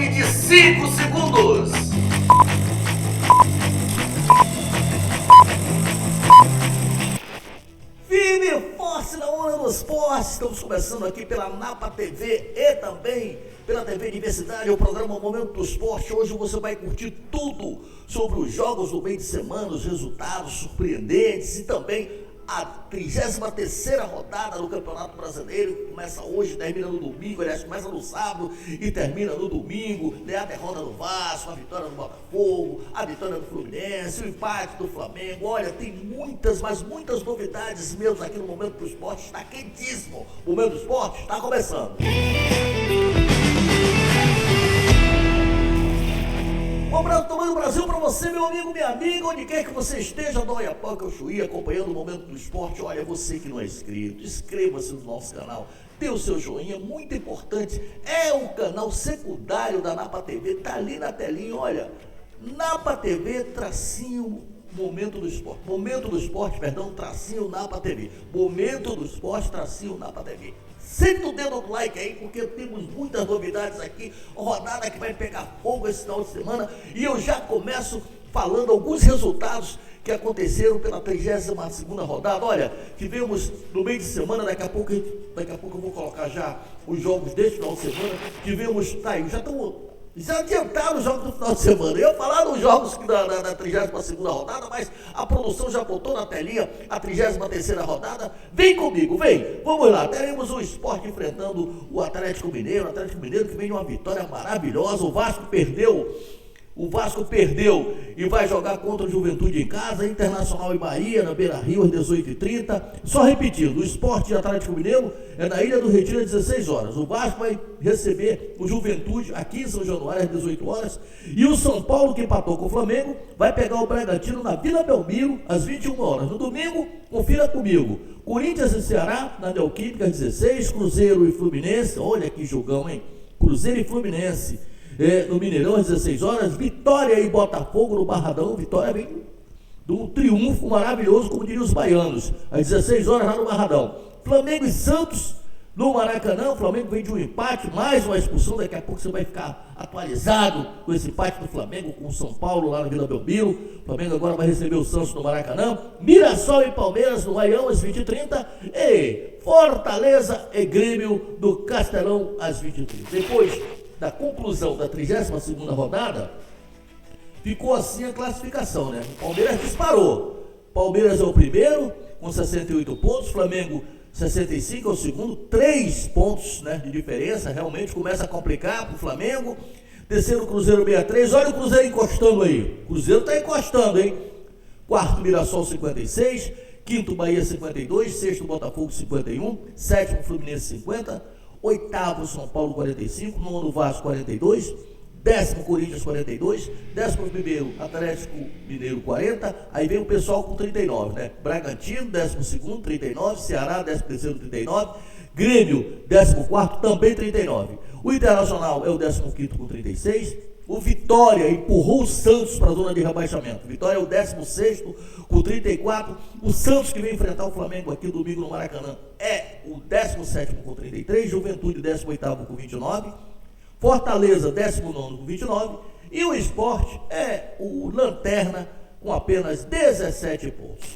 toque de 5 segundos. Firme e forte na onda do esporte. Estamos começando aqui pela Napa TV e também pela TV Diversidade, o programa Momento do Esporte. Hoje você vai curtir tudo sobre os jogos do meio de semana, os resultados surpreendentes e também a 33ª rodada do Campeonato Brasileiro, que começa hoje, termina no domingo, aliás, começa no sábado e termina no domingo, né? A derrota do Vasco, a vitória do Botafogo, a vitória do Fluminense, o empate do Flamengo. Olha, tem muitas, mas muitas novidades mesmo aqui no Momento do Esporte. Está quentíssimo. O Momento do Esporte está começando. Um abraço do tamanho do Brasil para você, meu amigo, minha amiga, onde quer que você esteja, do Oiapoque ao Chuí, acompanhando o Momento do Esporte. Olha, você que não é inscrito, inscreva-se no nosso canal, dê o seu joinha, muito importante, é um canal secundário da Napa TV, tá ali na telinha, olha, Napa TV, tracinho, Momento do Esporte, tracinho Napa TV, Momento do Esporte, tracinho Napa TV. Senta o dedo no like aí, porque temos muitas novidades aqui, rodada que vai pegar fogo esse final de semana, e eu já começo falando alguns resultados que aconteceram pela 32ª rodada. Olha, tivemos no meio de semana, daqui a pouco eu vou colocar já os jogos deste final de semana, tivemos, tá aí, já adiantaram os jogos do final de semana. Eu ia falar dos jogos da 32ª rodada, mas a produção já botou na telinha a 33ª rodada. Vem comigo, vem. Vamos lá. Teremos o Sport enfrentando o Atlético Mineiro. O Atlético Mineiro que vem de uma vitória maravilhosa. O Vasco perdeu e vai jogar contra o Juventude em casa, Internacional e Bahia, na Beira-Rio, às 18h30. Só repetindo, o Sport de Atlético Mineiro é na Ilha do Retiro, às 16 horas. O Vasco vai receber o Juventude aqui em São Januário, às 18 horas. E o São Paulo, que empatou com o Flamengo, vai pegar o Bragantino na Vila Belmiro, às 21 horas. No domingo, confira comigo. Corinthians e Ceará, na Neoquímica, às 16. Cruzeiro e Fluminense, olha que jogão, hein? Cruzeiro e Fluminense. No Mineirão, às 16 horas, Vitória e Botafogo no Barradão. Vitória vem do triunfo maravilhoso, como diriam os baianos, às 16 horas lá no Barradão. Flamengo e Santos no Maracanã. O Flamengo vem de um empate, mais uma expulsão. Daqui a pouco você vai ficar atualizado com esse empate do Flamengo com o São Paulo lá na Vila Belmiro. O Flamengo agora vai receber o Santos no Maracanã. Mirassol e Palmeiras no Baião, às 20h30. E Fortaleza e Grêmio do Castelão, às 20h30. Depois da conclusão da 32ª rodada, ficou assim a classificação, né? O Palmeiras disparou. Palmeiras é o primeiro, com 68 pontos, Flamengo 65 é o segundo, 3 pontos, né, de diferença, realmente começa a complicar para o Flamengo. Terceiro, Cruzeiro 63, olha o Cruzeiro encostando aí, o Cruzeiro está encostando, hein? Quarto, Mirassol 56, quinto, Bahia 52, sexto, Botafogo 51, sétimo, Fluminense 50, oitavo, São Paulo 45, nono, Vasco 42, décimo, Corinthians 42, 11º, Atlético Mineiro 40, aí vem o pessoal com 39, né? Bragantino, 12º, 39, Ceará, 13º, 39, Grêmio, 14º, também 39. O Internacional é o 15º com 36, o Vitória empurrou o Santos para a zona de rebaixamento. Vitória é o 16º com 34. O Santos, que vem enfrentar o Flamengo aqui domingo no Maracanã, é o 17º com 33. Juventude, 18º com 29. Fortaleza, 19º com 29. E o Sport é o lanterna com apenas 17 pontos.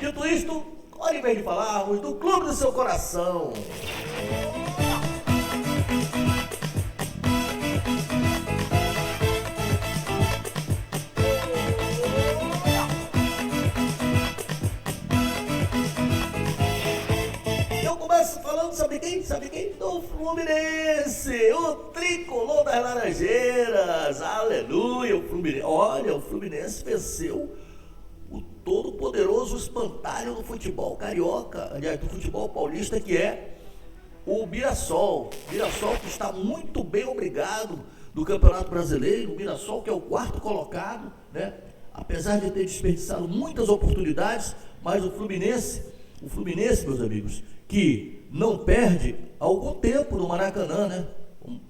Dito isto, agora em vez de falarmos do clube do seu coração. Falando, sabe quem? Do Fluminense, o tricolor das Laranjeiras, aleluia, o Fluminense. Olha, o Fluminense venceu o todo-poderoso espantalho do futebol carioca, aliás, do futebol paulista, que é o Mirassol. Mirassol que está muito bem, obrigado, do Campeonato Brasileiro. O Mirassol que é o 4º colocado, né? Apesar de ter desperdiçado muitas oportunidades, mas o Fluminense, meus amigos, que não perde há algum tempo no Maracanã, né?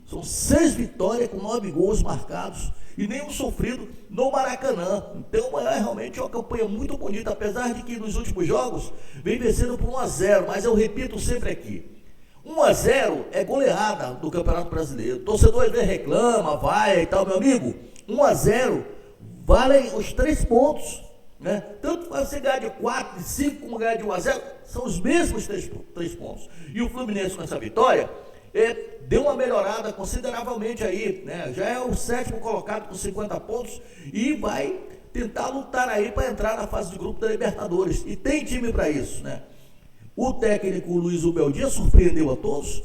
São 6 vitórias com 9 gols marcados e nenhum sofrido no Maracanã. Então é realmente uma campanha muito bonita, apesar de que nos últimos jogos vem vencendo por 1-0, mas eu repito sempre aqui, 1-0 é goleada do Campeonato Brasileiro. O torcedor às vezes reclama, vai e tal, meu amigo. 1-0 valem os 3 pontos. Né? Tanto você ganhar de 4, de 5, como ganhar de 1-0, são os mesmos 3 pontos. E o Fluminense, com essa vitória, deu uma melhorada consideravelmente aí, né? Já é o 7º colocado com 50 pontos e vai tentar lutar aí para entrar na fase de grupo da Libertadores. E tem time para isso, né? O técnico Luiz Ubeldia surpreendeu a todos.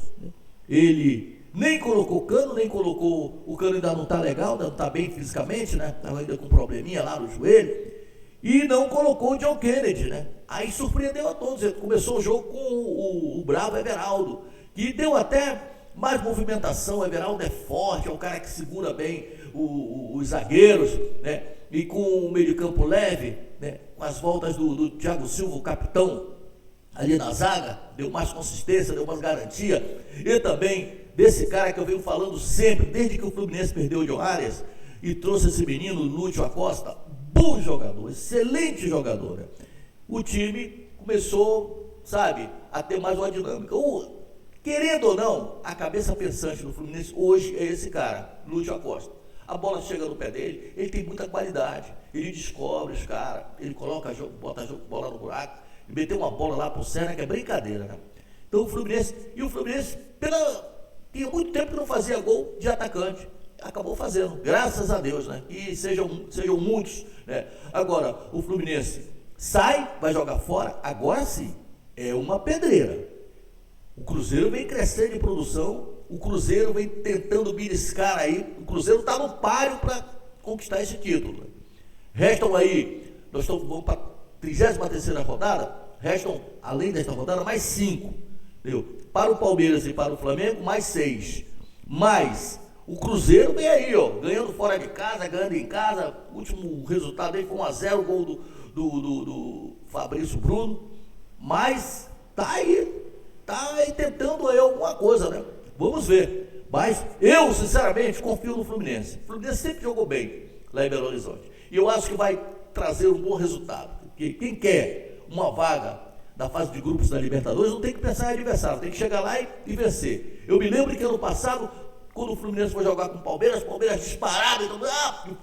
Ele nem colocou Cano, nem colocou... O Cano ainda não está legal, ainda não está bem fisicamente, né? Estava ainda com um probleminha lá no joelho. E não colocou o John Kennedy, né? Aí surpreendeu a todos. Ele começou o jogo com o bravo Everaldo, que deu até mais movimentação. O Everaldo é forte, é um cara que segura bem os zagueiros, né? E com o meio de campo leve, né? Com as voltas do Thiago Silva, o capitão, ali na zaga, deu mais consistência, deu mais garantia. E também desse cara que eu venho falando sempre, desde que o Fluminense perdeu o John Arias, e trouxe esse menino, Lúcio Acosta, bom jogador, excelente jogador. Né? O time começou, sabe, a ter mais uma dinâmica. Querendo ou não, a cabeça pensante do Fluminense hoje é esse cara, Lúcio Acosta. A bola chega no pé dele, ele tem muita qualidade, ele descobre os caras, ele coloca jogo, bota jogo, bola no buraco, e meteu uma bola lá pro Serra, que é brincadeira, né? Então o Fluminense, tinha muito tempo que não fazia gol de atacante, acabou fazendo, graças a Deus, né? E sejam muitos, né? Agora, o Fluminense sai, vai jogar fora, agora sim, é uma pedreira. O Cruzeiro vem crescendo de produção, o Cruzeiro vem tentando beliscar aí, o Cruzeiro está no páreo para conquistar esse título. Né? Restam aí, vamos para a 33ª rodada, restam, além desta rodada, mais 5. Entendeu? Para o Palmeiras e para o Flamengo, mais 6. Mas o Cruzeiro vem aí, ó, ganhando fora de casa, ganhando em casa. O último resultado aí foi 1-0, o gol do Fabrício Bruno. Mas tá aí tentando aí alguma coisa, né? Vamos ver. Mas eu, sinceramente, confio no Fluminense. O Fluminense sempre jogou bem lá em Belo Horizonte. E eu acho que vai trazer um bom resultado. Porque quem quer uma vaga da fase de grupos da Libertadores não tem que pensar em adversário, tem que chegar lá e vencer. Eu me lembro que ano passado, quando o Fluminense foi jogar com o Palmeiras disparado,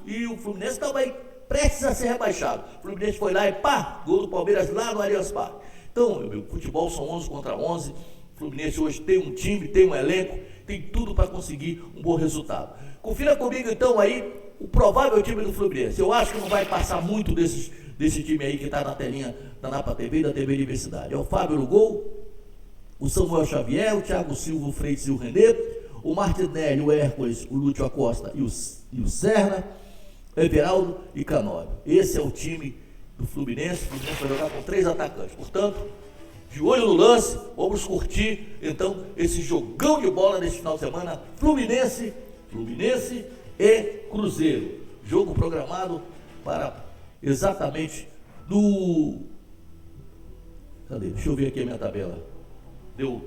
e o Fluminense estava aí prestes a ser rebaixado. O Fluminense foi lá e pá, gol do Palmeiras lá no Allianz Parque. Então, meu futebol são 11 contra 11. O Fluminense hoje tem um time, tem um elenco, tem tudo para conseguir um bom resultado. Confira comigo então aí o provável time do Fluminense. Eu acho que não vai passar muito desse time aí que está na telinha da Napa TV e da TV Universidade. É o Fábio no gol, o Samuel Xavier, o Thiago Silva, o Freitas e o Renê, o Martinelli, o Hércules, o Lúcio Acosta e o Serra, Everaldo e Canóbio. Esse é o time do Fluminense. O Fluminense vai jogar com 3 atacantes. Portanto, de olho no lance, vamos curtir então esse jogão de bola nesse final de semana. Fluminense e Cruzeiro. Jogo programado para exatamente Cadê? Deixa eu ver aqui a minha tabela. Deu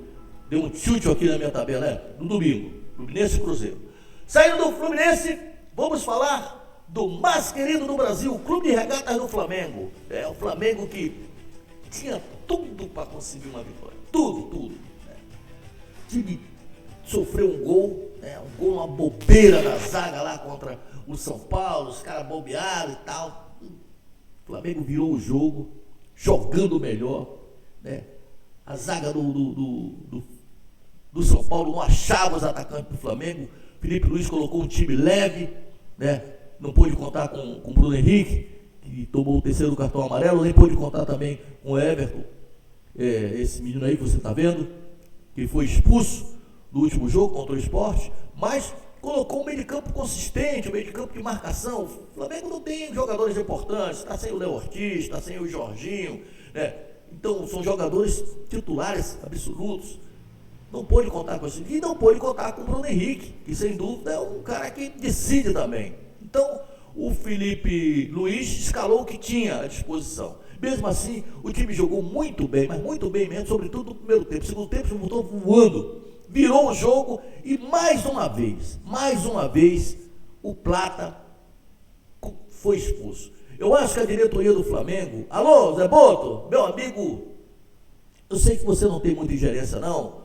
um chute aqui na minha tabela, no domingo. Fluminense e Cruzeiro. Saindo do Fluminense, vamos falar do mais querido do Brasil, o Clube de Regatas do Flamengo. É o Flamengo que tinha tudo para conseguir uma vitória. Tudo. Né? O time sofreu um gol, uma bobeira na zaga lá contra o São Paulo, os caras bobearam e tal. O Flamengo virou o jogo, jogando melhor, né? A zaga do São Paulo não achava os atacantes do Flamengo. Felipe Luiz colocou um time leve, né? Não pôde contar com o Bruno Henrique, que tomou o 3º cartão amarelo, nem pôde contar também com o Everton, esse menino aí que você está vendo, que foi expulso no último jogo contra o Sport, mas colocou um meio de campo consistente, um meio de campo de marcação. O Flamengo não tem jogadores importantes, está sem o Léo Ortiz, está sem o Jorginho, né? Então são jogadores titulares absolutos. Não pôde contar com isso. E não pôde contar com o Bruno Henrique, que sem dúvida é um cara que decide também. Então o Felipe Luiz escalou o que tinha à disposição. Mesmo assim, o time jogou muito bem, mas muito bem mesmo, sobretudo no primeiro tempo. No segundo tempo, o voltou voando, virou o jogo e mais uma vez, o Plata foi expulso. Eu acho que a diretoria do Flamengo... Alô, Zé Boto, meu amigo, eu sei que você não tem muita ingerência não,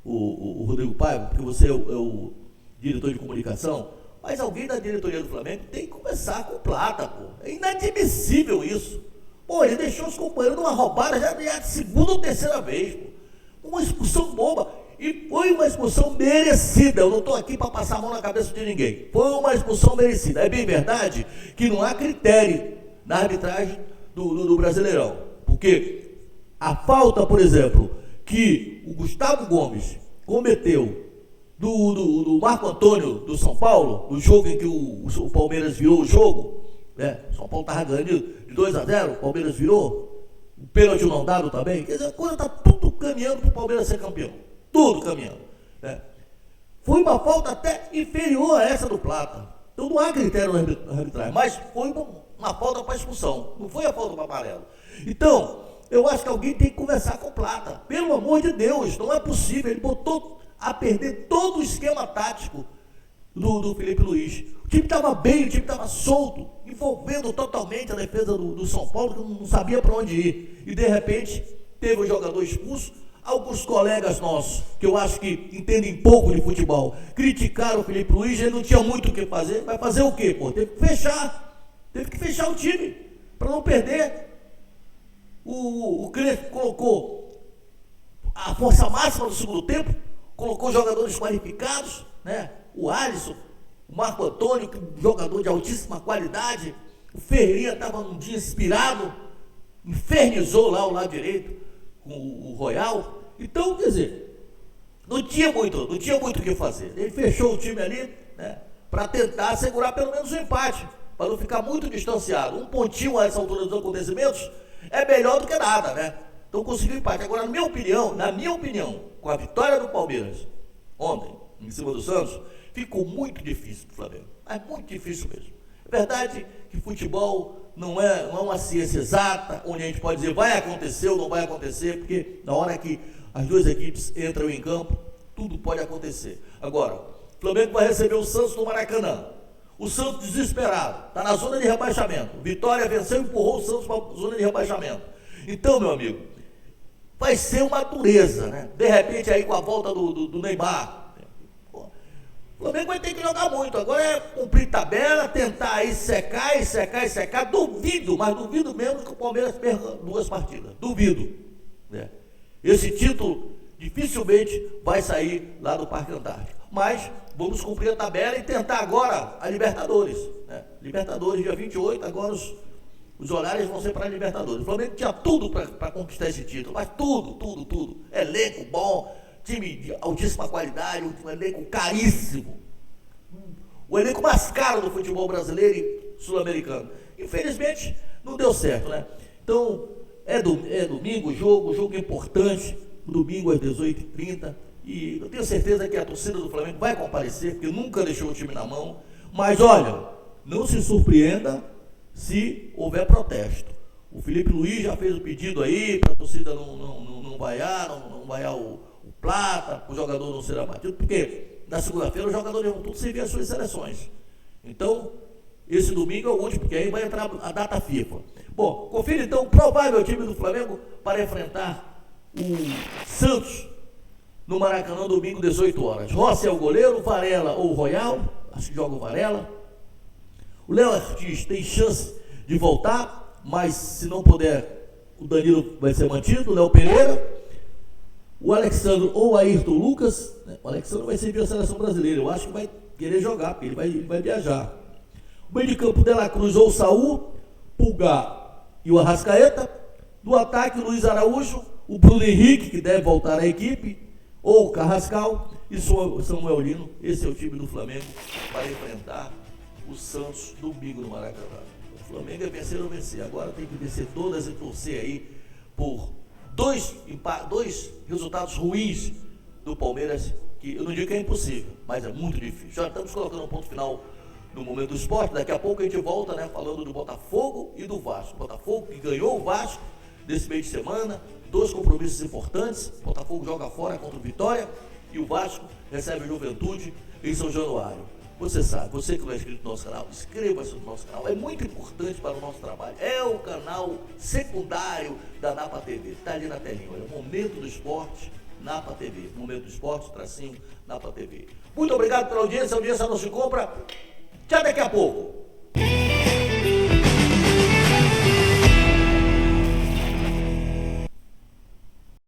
o Rodrigo Paiva, porque você é o diretor de comunicação, mas alguém da diretoria do Flamengo tem que começar com plata, pô. É inadmissível isso. Pô, ele deixou os companheiros numa roubada já é a segunda ou terceira vez, pô. Uma expulsão boba. E foi uma expulsão merecida. Eu não estou aqui para passar a mão na cabeça de ninguém. Foi uma expulsão merecida. É bem verdade que não há critério na arbitragem do Brasileirão. Porque a falta, por exemplo, que o Gustavo Gomes cometeu do Marco Antônio do São Paulo, no jogo em que o Palmeiras virou o jogo, né? O São Paulo estava ganhando de 2-0, o Palmeiras virou, o pênalti não dado também. Quer dizer, a coisa está tudo caminhando para o Palmeiras ser campeão. Tudo caminhando. Né? Foi uma falta até inferior a essa do Plata. Então não há critério na arbitragem, mas foi uma falta para expulsão, não foi a falta para amarelo. Então, eu acho que alguém tem que conversar com o Plata. Pelo amor de Deus, não é possível. Ele botou a perder todo o esquema tático do Felipe Luiz. O time estava bem, o time estava solto, envolvendo totalmente a defesa do São Paulo, que não sabia para onde ir. E de repente, teve o jogador expulso. Alguns colegas nossos, que eu acho que entendem pouco de futebol, criticaram o Felipe Luiz, ele não tinha muito o que fazer. Vai fazer o quê, pô? Teve que fechar o time, para não perder. O Crespo colocou a força máxima no segundo tempo, colocou jogadores qualificados, né? O Alisson, o Marco Antônio, jogador de altíssima qualidade. O Ferreirinha estava num dia inspirado, infernizou lá o lado direito com o Royal. Então, quer dizer, não tinha muito o que fazer. Ele fechou o time ali, né, para tentar segurar pelo menos o empate, para não ficar muito distanciado. Um pontinho a essa altura dos acontecimentos é melhor do que nada, né? Então conseguiu o empate. Agora, na minha opinião, com a vitória do Palmeiras ontem, em cima do Santos, ficou muito difícil para o Flamengo. É muito difícil mesmo. É verdade que futebol não é uma ciência exata, onde a gente pode dizer vai acontecer ou não vai acontecer, porque na hora que as duas equipes entram em campo, tudo pode acontecer. Agora, o Flamengo vai receber o Santos no Maracanã. O Santos desesperado, está na zona de rebaixamento. Vitória venceu e empurrou o Santos para a zona de rebaixamento. Então, meu amigo, vai ser uma dureza, né? De repente, aí com a volta do Neymar, o Flamengo vai ter que jogar muito. Agora é cumprir tabela, tentar aí secar. Duvido, mas duvido mesmo que o Palmeiras perca 2 partidas. Duvido. Né? Esse título dificilmente vai sair lá do Parque Antártico. Mas vamos cumprir a tabela e tentar agora a Libertadores. Né? Libertadores, dia 28, agora os horários vão ser para a Libertadores. O Flamengo tinha tudo para conquistar esse título, mas tudo. Elenco bom, time de altíssima qualidade, um elenco caríssimo. O elenco mais caro do futebol brasileiro e sul-americano. Infelizmente, não deu certo, né? Então, é domingo o jogo importante, domingo às 18h30. E eu tenho certeza que a torcida do Flamengo vai comparecer, porque nunca deixou o time na mão. Mas olha, não se surpreenda se houver protesto. O Felipe Luiz já fez o pedido aí para a torcida não vaiar o Plata, o jogador não ser abatido, porque na segunda-feira os jogadores vão todos servir as suas seleções. Então, esse domingo é o último, porque aí vai entrar a data FIFA. Bom, confira então o provável time do Flamengo para enfrentar o Santos no Maracanã, domingo, 18 horas. Rossi é o goleiro, Varela ou Royal, acho que joga o Varela. O Léo Ortiz tem chance de voltar, mas se não puder, o Danilo vai ser mantido, o Léo Pereira. O Alexandre ou o Ayrton Lucas, né? O Alexandre vai servir a seleção brasileira, eu acho que vai querer jogar, porque ele vai viajar. O meio de campo, De La Cruz ou Saul, Pulgar e o Arrascaeta. Do ataque, Luiz Araújo, o Bruno Henrique, que deve voltar à equipe, ou o Carrascal e Samuel Lino. Esse é o time do Flamengo para enfrentar o Santos domingo no Maracanã. O Flamengo é vencer ou vencer. Agora tem que vencer todas e torcer aí por dois resultados ruins do Palmeiras, que eu não digo que é impossível, mas é muito difícil. Já estamos colocando um ponto final no Momento do Esporte. Daqui a pouco a gente volta, né, falando do Botafogo e do Vasco. Botafogo que ganhou o Vasco desse meio de semana, 2 compromissos importantes. O Botafogo joga fora contra o Vitória e o Vasco recebe a Juventude em São Januário. Você sabe, você que não é inscrito no nosso canal, inscreva-se no nosso canal, é muito importante para o nosso trabalho. É o canal secundário da Napa TV, está ali na telinha. Olha, o Momento do Esporte Napa TV. Momento do Esporte, tracinho, Napa TV. Muito obrigado pela audiência, a audiência não se compra. Até daqui a pouco.